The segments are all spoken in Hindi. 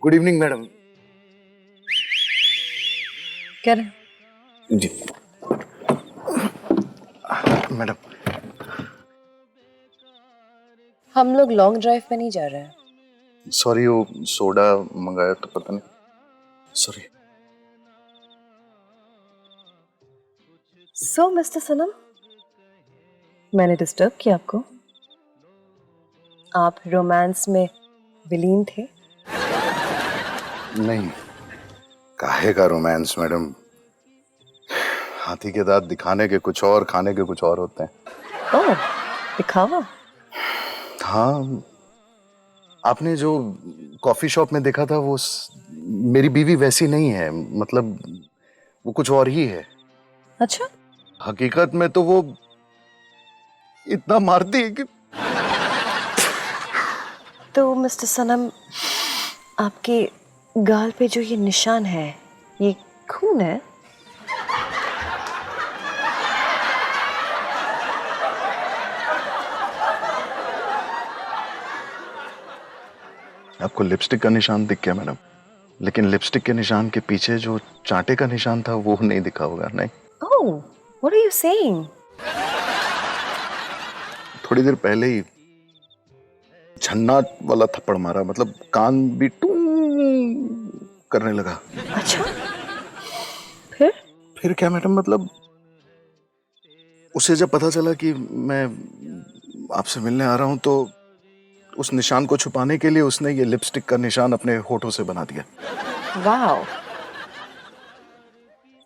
Good evening madam. क्या रहे? जी मैडम। हम लोग लॉन्ग ड्राइव पे नहीं जा रहे हैं। सॉरी, वो सोडा मंगाया तो पता नहीं। सॉरी। सो मिस्टर सनम, मैंने डिस्टर्ब किया आपको? आप रोमांस में विलीन थे? नहीं, काहे का रोमांस मैडम। हाथी के दांत दिखाने के कुछ और, खाने के कुछ और होते हैं। ओह, दिखावा? हाँ, आपने जो कॉफी शॉप में देखा था वो मेरी बीवी वैसी नहीं है। मतलब वो कुछ और ही है। अच्छा, हकीकत में तो वो इतना मारती है कि तो मिस्टर सनम, आपके गाल पे जो ये निशान है, ये खून है? आपको लिपस्टिक का निशान दिख गया मैडम, लेकिन लिपस्टिक के निशान के पीछे जो चांटे का निशान था वो नहीं दिखा होगा। नहीं। ओह, व्हाट आर यू सेइंग? थोड़ी देर पहले ही झन्नाट वाला थप्पड़ मारा, मतलब कान भी टू करने लगा। अच्छा, फिर? फिर क्या मैडम, मतलब उसे जब पता चला कि मैं आपसे मिलने आ रहा हूं तो उस निशान को छुपाने के लिए उसने ये लिपस्टिक का निशान अपने होठों से बना दिया। वाओ,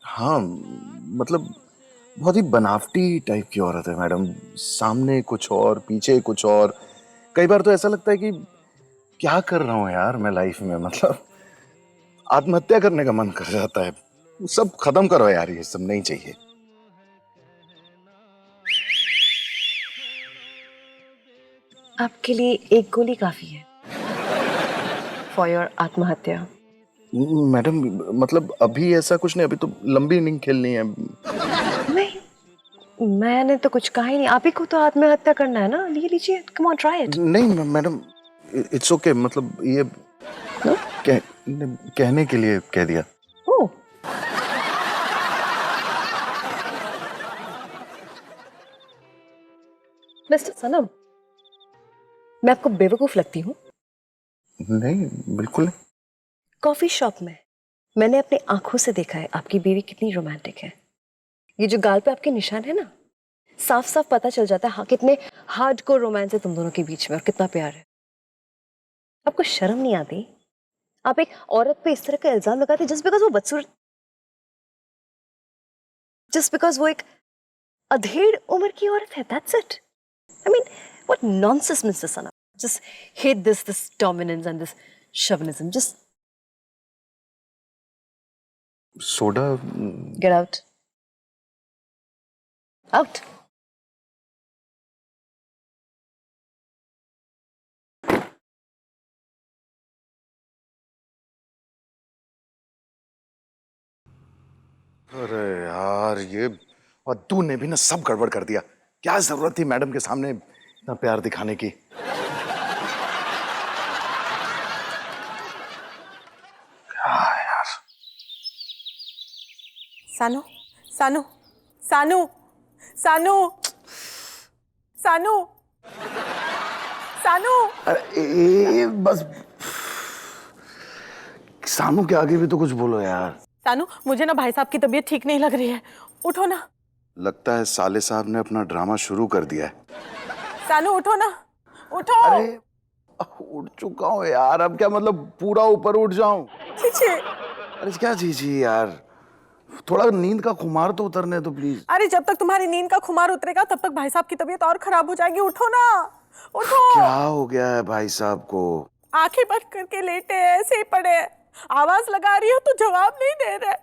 हाँ, मतलब बहुत ही बनावटी टाइप की औरत है मैडम। सामने कुछ और, पीछे कुछ और। कई बार तो ऐसा लगता है कि क्या कर रहा हूँ यार मैं लाइफ में। मतलब आत्महत्या करने का मन कर जाता है। सब खत्म करो यार, ये सब नहीं चाहिए। आपके लिए एक गोली काफी है फॉर योर आत्महत्या। मैडम, मतलब अभी ऐसा कुछ नहीं, अभी तो लंबी इनिंग खेलनी है। नहीं, मैंने तो कुछ कहा ही नहीं। आप ही को तो आत्महत्या करना है ना। लीजिए, कम ऑन, ट्राई इट। नहीं मैडम, इट्स ओके। मतलब ये कह, कहने के लिए कह दिया। ओह, मिस्टर सनम, मैं आपको बेवकूफ लगती हूँ? नहीं, बिल्कुल नहीं। कॉफी शॉप में मैंने अपनी आंखों से देखा है आपकी बीवी कितनी रोमांटिक है। ये जो गाल पे आपके निशान है ना, साफ साफ पता चल जाता है हाँ, कितने हार्डकोर रोमांस है तुम दोनों के बीच में और कितना प्यार है। आपको शर्म नहीं आती? आप एक औरत पे इस तरह का इल्जाम लगाते जस्ट बिकॉज वो बदसूरत, जस्ट बिकॉज वो एक अधेड़ उम्र की औरत है। That's it. I mean, what nonsense mister Sana. Just hate this dominance and this chauvinism. Just soda. Get out, out. अरे यार, ये और तूने भी ना सब गड़बड़ कर दिया। क्या जरूरत थी मैडम के सामने इतना प्यार दिखाने की। क्या यार। सानू, सानू, सानू, सानू, सानू, सानू। अरे बस सानू के आगे भी तो कुछ बोलो यार। सानू, मुझे ना भाई साहब की तबीयत ठीक नहीं लग रही है। उठो ना। लगता है साले साहब ने अपना ड्रामा शुरू कर दिया है। सानू, उठो ना, उठो। अरे उठ चुका हूँ यार, अब क्या मतलब पूरा ऊपर उठ जाऊं? छीछे। अरे क्या जी यार, थोड़ा नींद का खुमार तो उतरने दो प्लीज। अरे जब तक तुम्हारी नींद का खुमार उतरेगा तब तक भाई साहब की तबीयत और खराब हो जाएगी। उठो ना, उठो। क्या हो गया है भाई साहब को? आंखें बंद करके लेटे हैं, ऐसे ही पड़े हैं। आवाज लगा रही हो तो जवाब नहीं दे रहे।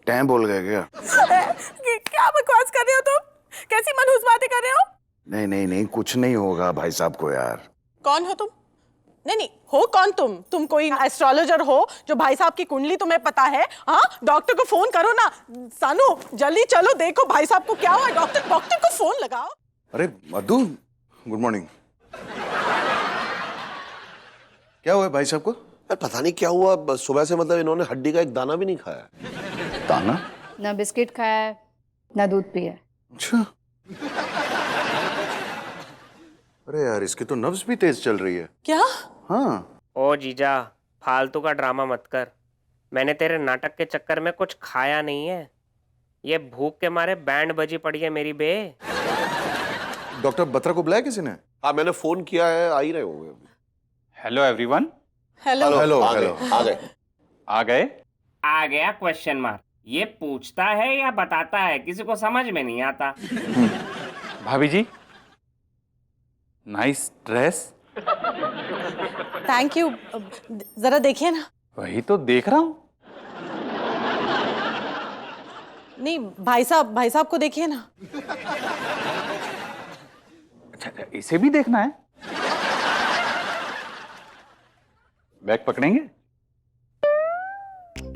टैं बोल गए क्या? क्या बकवास कर रहे हो तुम? कैसी मनहूस बातें कर रहे हो? नहीं, कुछ नहीं होगा भाई साहब को यार। कौन हो तुम? नहीं नहीं, हो कौन तुम? तुम कोई एस्ट्रोलॉजर हो जो भाई साहब की कुंडली तुम्हें पता है? हाँ, डॉक्टर को फोन करो ना। सानू, जल्दी चलो, देखो भाई साहब को क्या हुआ है। डॉक्टर को फोन लगाओ। अरे मधु, गुड मॉर्निंग। भाई साहब को? यार पता नहीं क्या हुआ, बस सुबह से मतलब इन्होंने हड्डी का एक दाना भी नहीं खाया। दाना? ना बिस्किट खाया है ना दूध पिया है। अच्छा। अरे यार, इसकी तो नब्ज भी तेज चल रही है। क्या? हाँ। ओ जीजा, फालतू का ड्रामा मत कर। मैंने तेरे नाटक के चक्कर में कुछ खाया नहीं है। ये भूख के मारे बैंड बजी पड़ी है मेरी बे। डॉक्टर बत्रा को बुलाया किसी ने? हाँ मैंने फोन किया है, आ ही रहे होंगे अभी। Hello everyone. हेलो। हेलो आ हेलो। गए, आ गए। आ गए? आ गया क्वेश्चन मार्क। ये पूछता है या बताता है, किसी को समझ में नहीं आता। भाभी जी, नाइस ड्रेस। Thank you. जरा देखिए ना। वही तो देख रहा हूँ। नहीं भाई साहब को देखिए ना। अच्छा, इसे भी देखना है? बैग पकड़ेंगे?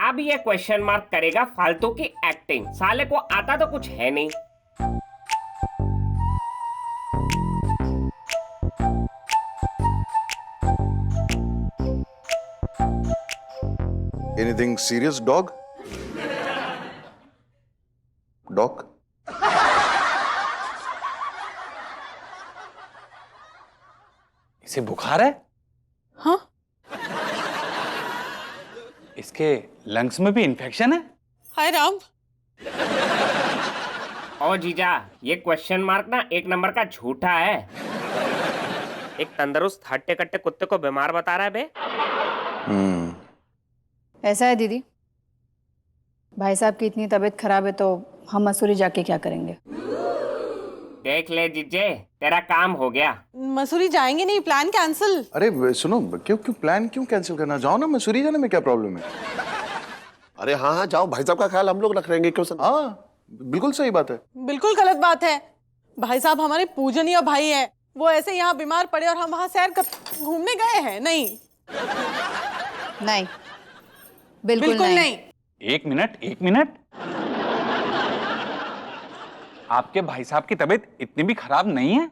अब ये क्वेश्चन मार्क करेगा फालतू की एक्टिंग। साले को आता तो कुछ है नहीं। Anything serious dog? डॉग? इसे बुखार है? हाँ? इसके लंग्स में भी इन्फेक्शन है? हाय राम। ओ जीजा, ये क्वेश्चन मार्क ना एक नंबर का झूठा है। एक तंदुरुस्त हट्टे कट्टे कुत्ते को बीमार बता रहा है बे। ऐसा है दीदी, भाई साहब की इतनी तबीयत खराब है तो हम मसूरी जाके क्या करेंगे? देख ले जीजे, तेरा काम हो गया। मसूरी जाएंगे नहीं, प्लान कैंसिल। अरे सुनो, क्यों क्यों प्लान क्यों कैंसिल करना? जाओ ना, मसूरी जाने में क्या प्रॉब्लम है? अरे हाँ हाँ जाओ, भाई साहब का ख्याल हम लोग रख लेंगे। क्यों सर? हाँ बिल्कुल सही बात है। बिल्कुल गलत बात है। भाई साहब हमारे पूजनीय भाई है। वो ऐसे यहाँ बीमार पड़े और हम वहाँ सैर घूमने गए हैं? नहीं नहीं, बिल्कुल बिल्कुल नहीं। एक मिनट। आपके भाई साहब की तबीयत इतनी भी खराब नहीं है।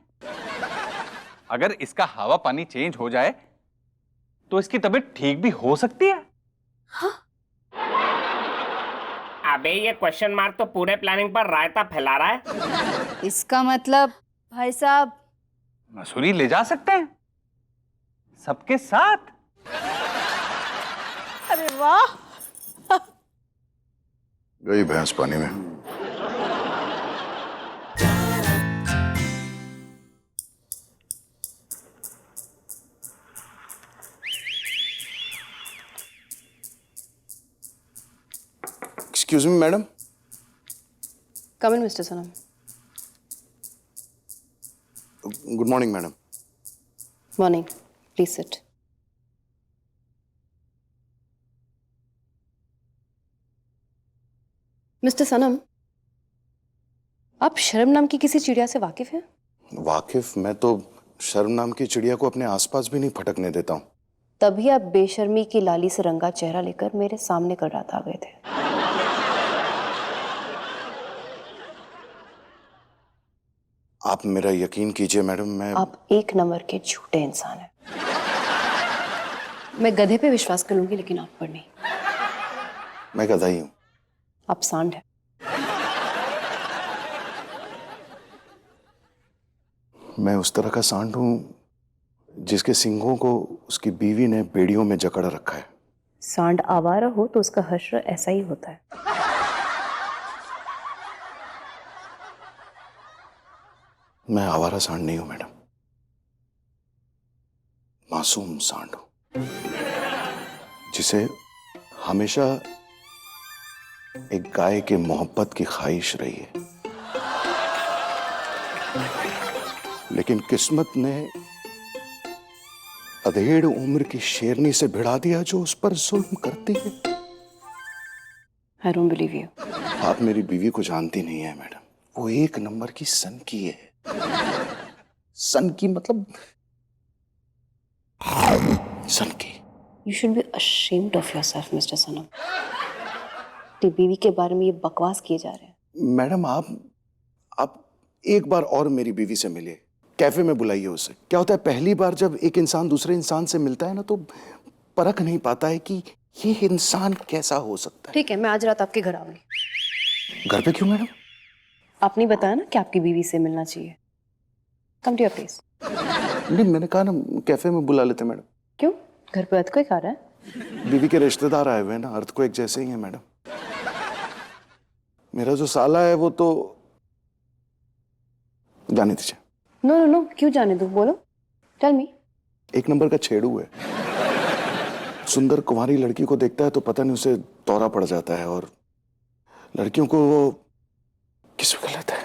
अगर इसका हवा पानी चेंज हो जाए तो इसकी तबीयत ठीक भी हो सकती है। अबे ये क्वेश्चन मार्क तो पूरे प्लानिंग पर रायता फैला रहा है। इसका मतलब भाई साहब मसूरी ले जा सकते हैं सबके साथ। अरे वाह। गई भैंस पानी में। Excuse me madam. Come in mister Sanam. Good morning madam. Morning, please sit. Mister Sanam, आप शर्म नाम की किसी चिड़िया से वाकिफ हैं? वाकिफ? मैं तो शर्म नाम की चिड़िया को अपने आसपास भी नहीं फटकने देता हूँ। तभी आप बेशर्मी की लाली से रंगा चेहरा लेकर मेरे सामने कर रात आ गए थे। आप मेरा यकीन कीजिए मैडम, मैं आप एक नंबर के झूठे इंसान हैं। मैं गधे पे विश्वास कर लूंगी लेकिन आप पर नहीं। मैं गधा ही हूँ। आप सांड हैं। मैं उस तरह का सांड हूँ जिसके सींगों को उसकी बीवी ने बेड़ियों में जकड़ रखा है। सांड आवारा हो तो उसका हश्र ऐसा ही होता है। मैं आवारा सांड नहीं हूं मैडम, मासूम सांड हूं जिसे हमेशा एक गाय के मोहब्बत की ख्वाहिश रही है, लेकिन किस्मत ने अधेड़ उम्र की शेरनी से भिड़ा दिया जो उस पर जुल्म करती है। I don't believe you. आप मेरी बीवी को जानती नहीं है मैडम, वो एक नंबर की सन की है। सन की मतलब सन की। You should be ashamed of yourself, Mr. Sanam. अपनी बीवी के बारे में ये बकवास किए जा रहे हैं। मैडम आप एक बार और मेरी बीवी से मिलिए, कैफे में बुलाइए उसे। क्या होता है, पहली बार जब एक इंसान दूसरे इंसान से मिलता है ना तो परख नहीं पाता है कि ये इंसान कैसा हो सकता ठीक है, मैं आज रात आपके घर आऊंगी। है। घर पे क्यों मैडम? आपने बताया ना कि आपकी बीवी से मिलना चाहिए। Come to your place. नहीं, मैंने कहा ना कैफे में बुला लेते मैडम। क्यों? घर पे अर्थक्वेक आ रहा है? बीवी के रिश्तेदार आए हुए हैं ना, अर्थक्वेक जैसे ही है मैडम। मेरा जो साला है वो तो जाने दीजिए। नो नो नो, क्यों जाने दूं? बोलो, टेल मी। एक नंबर का छेड़ू है। सुंदर कुंवारी लड़की को देखता है तो पता नहीं उसे दौरा पड़ जाता है, और लड़कियों को वो किस कर लेता है,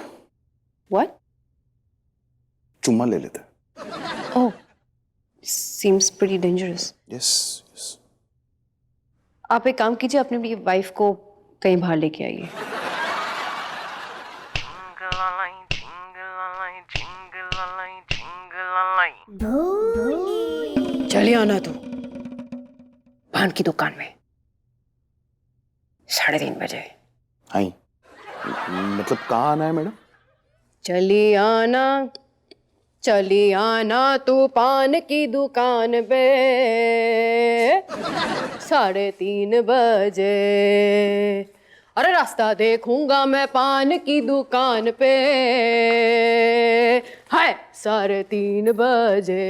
व्हाट? चुम्मा ले लेता है। Oh, seems pretty dangerous. Yes yes. आप एक काम कीजिए, अपनी वाइफ को कहीं बाहर लेके आइए। चलिए आना तो पान की दुकान में 3:30 बजे। हाँ, मतलब कहाँ आना है मैडम? चली आना तू पान की दुकान पे 3:30 बजे। अरे रास्ता देखूंगा मैं पान की दुकान पे, हाय 3:30 बजे।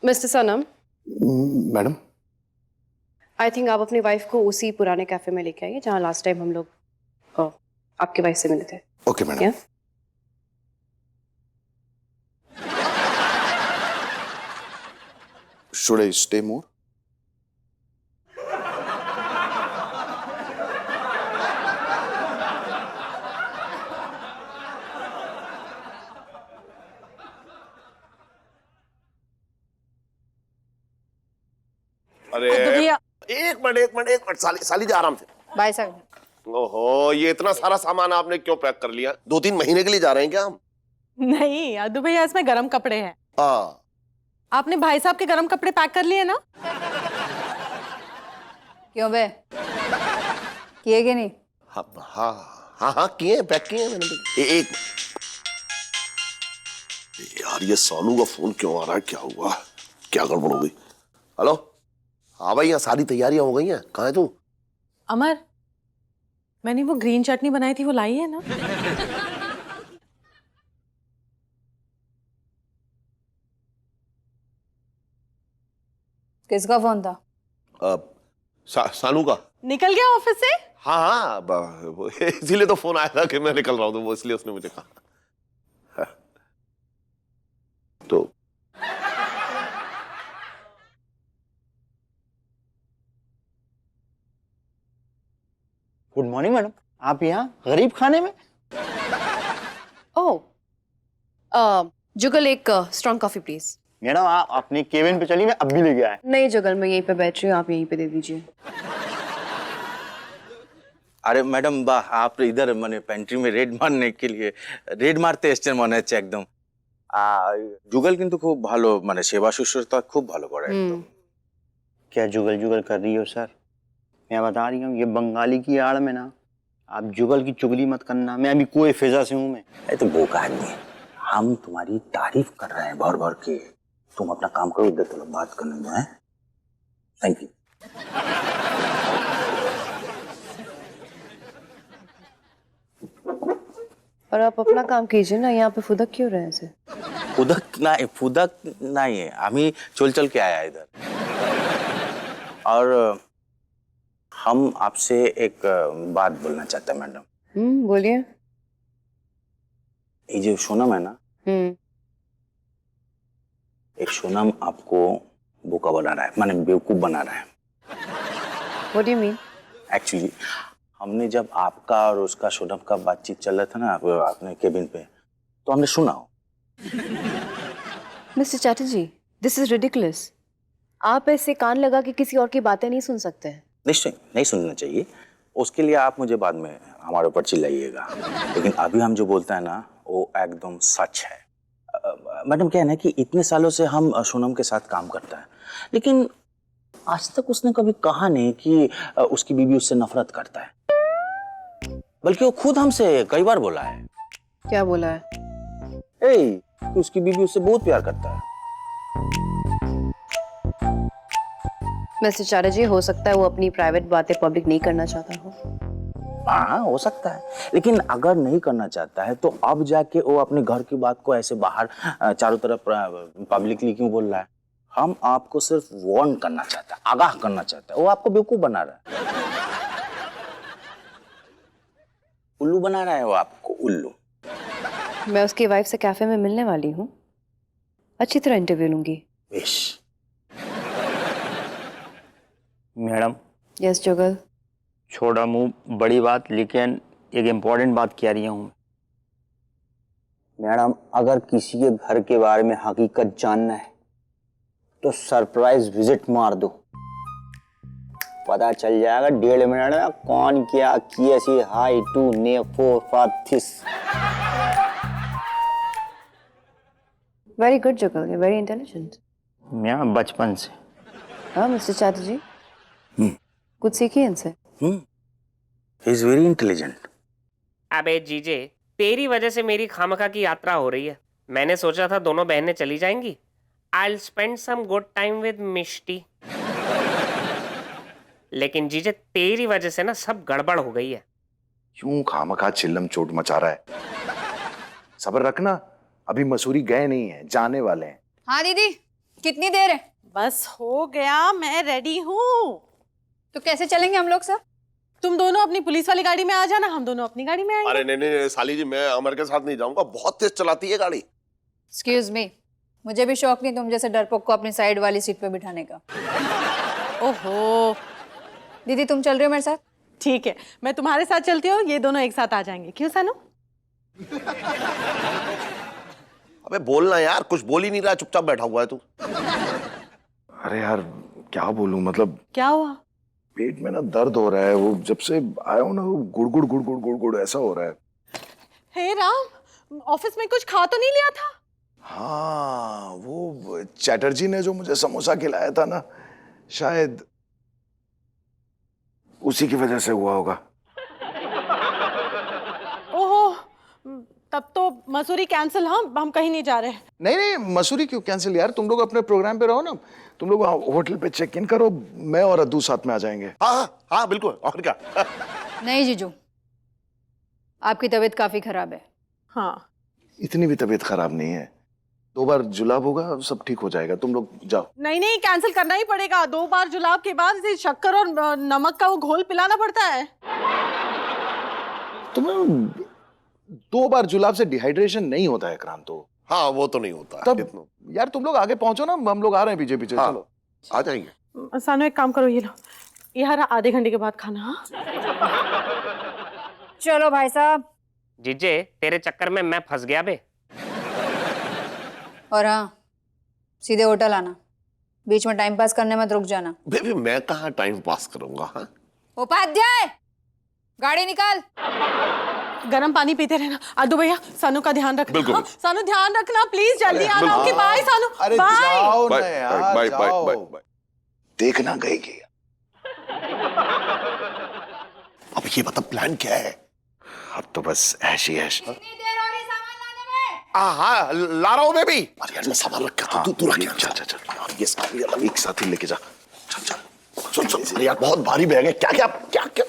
Mister Sanam, madam I think आप अपनी वाइफ को उसी पुराने कैफे में लेके आइए जहाँ लास्ट टाइम हम लोग आपके वाइफ से मिले थे। Okay madam. क्या? Should I stay more? अरे तो भैया एक मिनट साली साली जी आराम से। भाई साहब ओहो, ये इतना सारा सामान आपने क्यों पैक कर लिया? 2-3 महीने के लिए जा रहे हैं क्या हम? नहीं अद्दू भैया, इसमें गरम कपड़े हैं। हाँ। आपने भाई साहब के गरम कपड़े पैक कर लिए ना? क्यों बे, किए कि नहीं? हाँ हाँ हाँ हाँ, किए, पैक किए मैंने भी। एक यार, ये सोनू का फोन क्यों आ रहा है? क्या हुआ? क्या गड़बड़ हो गई? हेलो, हाँ भाई, यहाँ सारी तैयारियां हो गई हैं। कहाँ है तू? अमर, मैंने वो ग्रीन चटनी बनाई थी, वो लाई है ना? किसका फोन था? सानू का। निकल गया ऑफिस से? हाँ हाँ, इसीलिए तो फोन आया था कि मैं निकल रहा हूँ, तो वो इसलिए उसने मुझे कहा। हाँ। तो गुड मॉर्निंग मैडम, आप यहाँ गरीब खाने में? ओह, जुगल एक स्ट्रॉन्ग कॉफी प्लीज। मैडम आप अपनी केबिन पे चलिए, मैं अब भी लेके आया। नहीं जुगल, मैं यहीं पे बैठ रही हूँ, आप यहीं पे दे दीजिए। আরে ম্যাডাম বাহ आप इधर মানে পেন্ট্রি में रेड मारने के लिए रेड मारते এসেছেন মনে হচ্ছে একদম। जुगल কিন্তু খুব ভালো মানে সেবা শুশ্রূষা খুব ভালো করে একদম। क्या जुगल जुगल कर रही हो सर? मैं बता रही हूँ, ये बंगाली की आड़ में ना, आप जुगल की चुगली मत करना। मैं अभी कोई फिजा से हूँ मैं। ये तो बोका आदमी, हम तुम्हारी तारीफ कर रहे हैं भर भर के। तुम अपना काम करो, इधर तो बात करने दो। हैं, थैंक यू। और आप अपना काम कीजिए ना, यहाँ पे फुदक क्यों रहे हैं ऐसे? फुदक नहीं है, আমি चल चल के आया इधर। और हम आपसे एक बात बोलना चाहते हैं मैडम। बोलिए। ये जो सोनम है ना, एक सोनम आपको बोका बना रहा है, माने बेवकूफ बना रहा है। What do you mean? Actually हमने जब आपका और उसका सोनम का बातचीत चल रहा था ना अपने केबिन पे, तो हमने सुना। Mister Chatterjee, this is ridiculous. आप ऐसे कान लगा के किसी और की बातें नहीं सुन सकते हैं। निश्चय नहीं सुनना चाहिए, उसके लिए आप मुझे बाद में हमारे ऊपर चिल्लाइएगा, लेकिन अभी हम जो बोलते हैं ना वो एकदम सच है। मैडम क्या है ना कि इतने सालों से हम सोनम के साथ काम करते हैं, लेकिन आज तक उसने कभी कहा नहीं कि उसकी बीवी उससे नफरत करता है, बल्कि वो खुद हमसे कई बार बोला है। क्या बोला है? तो उसकी बीवी उससे बहुत प्यार करता है। मिस्टर चैटर्जी, हो सकता है वो अपनी प्राइवेट बातें पब्लिक नहीं करना चाहता हो। हाँ, हो सकता है, लेकिन अगर नहीं करना चाहता है तो अब जाके वो अपने घर की बात को ऐसे बाहर चारों तरफ पब्लिकली क्यों बोल रहा है? हम आपको सिर्फ वार्न करना चाहता है, आगाह करना चाहता है। वो आपको बेवकूफ बना रहा है, उल्लू बना रहा है वो आपको, उल्लू। मैं उसकी वाइफ से कैफे में मिलने वाली हूँ, अच्छी तरह इंटरव्यू लूंगी। बेश। मैडम। यस जुगल। छोड़ा मुंह बड़ी बात, लेकिन एक इम्पोर्टेंट बात कह रही हूँ मैडम। अगर किसी के घर के बारे में हकीकत जानना है तो सरप्राइज विजिट मार दो, पता चल जाएगा 1.5 मिनट में कौन क्या किए सी हाई टू ने फोर फाथिस। वेरी गुड जुगल, वेरी इंटेलिजेंट। मैं बचपन से। हाँ मिस्टर चैटर्जी, कुछ सीखिए इनसे। He is very intelligent. अबे जीजे, तेरी वजह से मेरी खामखा की यात्रा हो रही है। मैंने सोचा था दोनों बहनें चली जाएंगी। I'll spend some good time with मिष्टी। लेकिन जीजे, तेरी वजह से ना सब गड़बड़ हो गई है। क्यों खामखा चिल्लम चोट मचा रहा है? सब्र रखना, अभी मसूरी गए नहीं है, जाने वाले हैं। हाँ दीदी, कितनी देर है? बस हो गया, मैं रेडी हूँ। तो कैसे चलेंगे हम लोग सर? तुम दोनों अपनी पुलिस वाली गाड़ी में आ जाना, हम दोनों अपनी गाड़ी में आएंगे। अरे नहीं साली जी, मैं अमर के साथ नहीं जाऊंगा, बहुत तेज चलाती है गाड़ी। एक्सक्यूज मी, मुझे भी शौक नहीं तुम जैसे डरपोक को अपनी साइड वाली सीट पे बिठाने का। ओहो, दीदी तुम चल रहे हो मेरे साथ? ठीक है, मैं तुम्हारे साथ चलती हूँ, ये दोनों एक साथ आ जाएंगे। क्यों सानू? अबे बोलना यार, कुछ बोल ही नहीं रहा, चुपचाप बैठा हुआ है तू। अरे यार क्या बोलूं, मतलब क्या हुआ? पेट में ना दर्द हो रहा है। वो जब से आया हूं ना, वो गुड़गुड़ गुड़गुड़ गुड़गुड़ ऐसा हो रहा है। हे राम, ऑफिस में कुछ खा तो नहीं लिया था? हाँ, वो चैटर्जी ने जो मुझे समोसा खिलाया था ना, शायद उसी की वजह से हुआ होगा। ओहो, तब तो मसूरी कैंसिल। हम कहीं नहीं जा रहे। नहीं मसूरी क्यों कैंसिल यार, तुम लोग अपने प्रोग्राम पे रहो ना। तुम लोग होटल पे चेक इन करो, मैं और अद्दू साथ में आ जाएंगे। हाँ बिल्कुल, और क्या। नहीं जीजू, आपकी तबीयत काफी खराब है। हाँ, इतनी भी तबीयत खराब नहीं है, 2 बार जुलाब होगा, सब ठीक हो जाएगा। तुम लोग जाओ। नहीं, कैंसिल करना ही पड़ेगा। 2 बार जुलाब के बाद इसे शक्कर और नमक का वो घोल पिलाना पड़ता है। तुम्हें 2 बार जुलाब से डिहाइड्रेशन नहीं होता है क्रांतो। हाँ वो तो नहीं होता तब यार तुम लोग आगे पहुंचो ना, हम लोग आ रहे हैं पीछे पीछे। हाँ, चलो आ जाएंगे। सानू एक काम करो, ये लो, ये हरा आधे घंटे के बाद खाना। हाँ? चलो भाई साहब। जीजे, तेरे चक्कर में मैं फंस गया बे। और हाँ, सीधे होटल आना, बीच में टाइम पास करने मत रुक जाना। बेबी मैं कहाँ टाइम पास करूंगा। हाँ? उपाध्याय, गाड़ी निकाल। गरम पानी पीते रहना। आदू भैया, सानू का ध्यान रखना। बिल्कुल। हाँ? सानू ध्यान रखना प्लीज, जल्दी आना। ओके बाय सानू। अरे बाय। जाओ ना बाय यार, बाय जाओ। Bye bye. देखना गई कि अब ये बता प्लान क्या है? अब तो बस ऐश ही ऐश। हाँ ला रहा हूँ बेबी। अरे यार मैं सामान रख के तू रख। चल यार ये सामान एक साथ ही लेके जा। चल सुन अरे यार बहुत भारी बैग है। क्या क्या क्या क्या